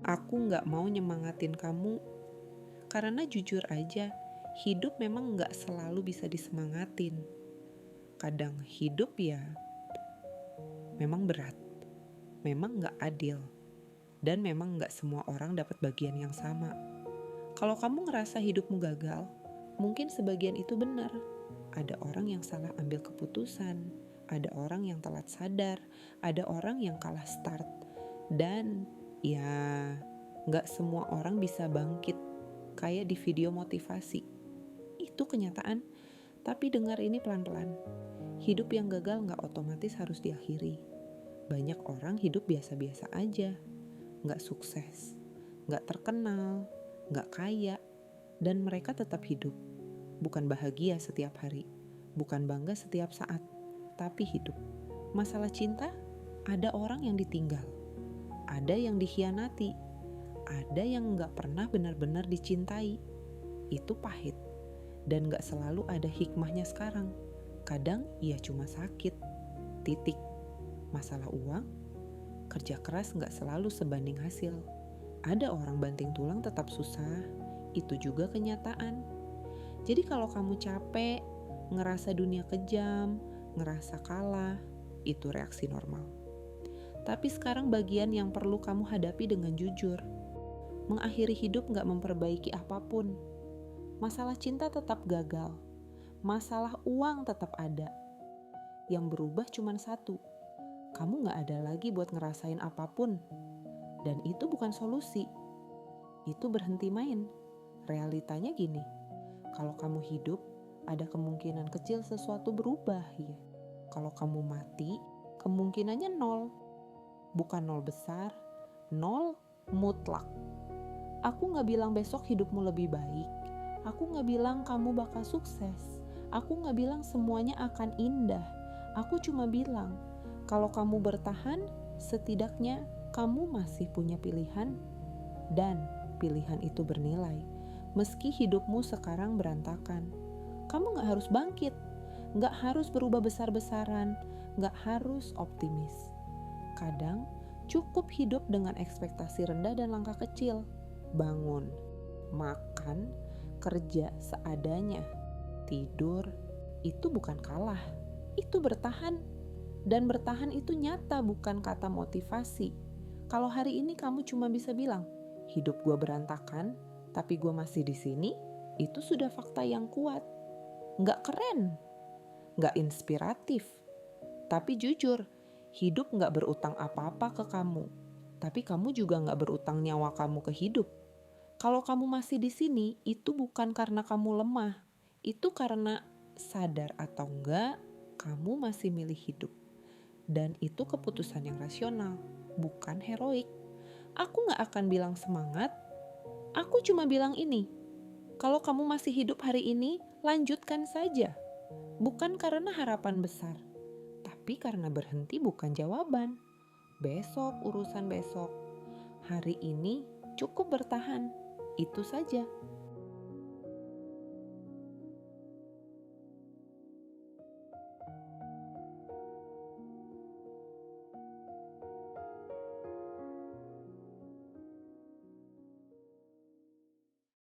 Aku nggak mau nyemangatin kamu, karena jujur aja, hidup memang nggak selalu bisa disemangatin. Kadang hidup ya memang berat, memang nggak adil, dan memang nggak semua orang dapat bagian yang sama. Kalau kamu ngerasa hidupmu gagal, mungkin sebagian itu benar. Ada orang yang salah ambil keputusan, ada orang yang telat sadar, ada orang yang kalah start. Dan ya nggak semua orang bisa bangkit kayak di video motivasi. Itu kenyataan, tapi dengar ini pelan-pelan. Hidup yang gagal nggak otomatis harus diakhiri. Banyak orang hidup biasa-biasa aja, nggak sukses, nggak terkenal, nggak kaya, dan mereka tetap hidup. Bukan bahagia setiap hari, bukan bangga setiap saat, tapi hidup. Masalah cinta, ada orang yang ditinggal, ada yang dikhianati, ada yang nggak pernah benar-benar dicintai. Itu pahit, dan nggak selalu ada hikmahnya sekarang. Kadang ia cuma sakit, titik. Masalah uang, kerja keras nggak selalu sebanding hasil. Ada orang banting tulang tetap susah, itu juga kenyataan. Jadi kalau kamu capek, ngerasa dunia kejam, ngerasa kalah, itu reaksi normal. Tapi sekarang bagian yang perlu kamu hadapi dengan jujur. Mengakhiri hidup gak memperbaiki apapun. Masalah cinta tetap gagal. Masalah uang tetap ada. Yang berubah cuma satu. Kamu gak ada lagi buat ngerasain apapun. Dan itu bukan solusi. Itu berhenti main. Realitanya gini. Kalau kamu hidup, ada kemungkinan kecil sesuatu berubah ya. Kalau kamu mati, kemungkinannya 0. Bukan 0 besar, 0 mutlak. Aku gak bilang besok hidupmu lebih baik. Aku gak bilang kamu bakal sukses. Aku gak bilang semuanya akan indah. Aku cuma bilang, kalau kamu bertahan, setidaknya kamu masih punya pilihan. Dan pilihan itu bernilai. Meski hidupmu sekarang berantakan. Kamu gak harus bangkit. Gak harus berubah besar-besaran. Gak harus optimis. Kadang cukup hidup dengan ekspektasi rendah dan langkah kecil. Bangun, makan, kerja seadanya, tidur, itu bukan kalah, itu bertahan. Dan bertahan itu nyata, bukan kata motivasi. Kalau hari ini kamu cuma bisa bilang, hidup gue berantakan, tapi gue masih di sini, itu sudah fakta yang kuat. Nggak keren, nggak inspiratif, tapi jujur, hidup nggak berutang apa-apa ke kamu. Tapi kamu juga nggak berutang nyawa kamu ke hidup. Kalau kamu masih di sini, itu bukan karena kamu lemah. Itu karena sadar atau enggak, kamu masih milih hidup. Dan itu keputusan yang rasional, bukan heroik. Aku gak akan bilang semangat, aku cuma bilang ini. Kalau kamu masih hidup hari ini, lanjutkan saja. Bukan karena harapan besar, tapi karena berhenti bukan jawaban. Besok urusan besok. Hari ini cukup bertahan. Itu saja.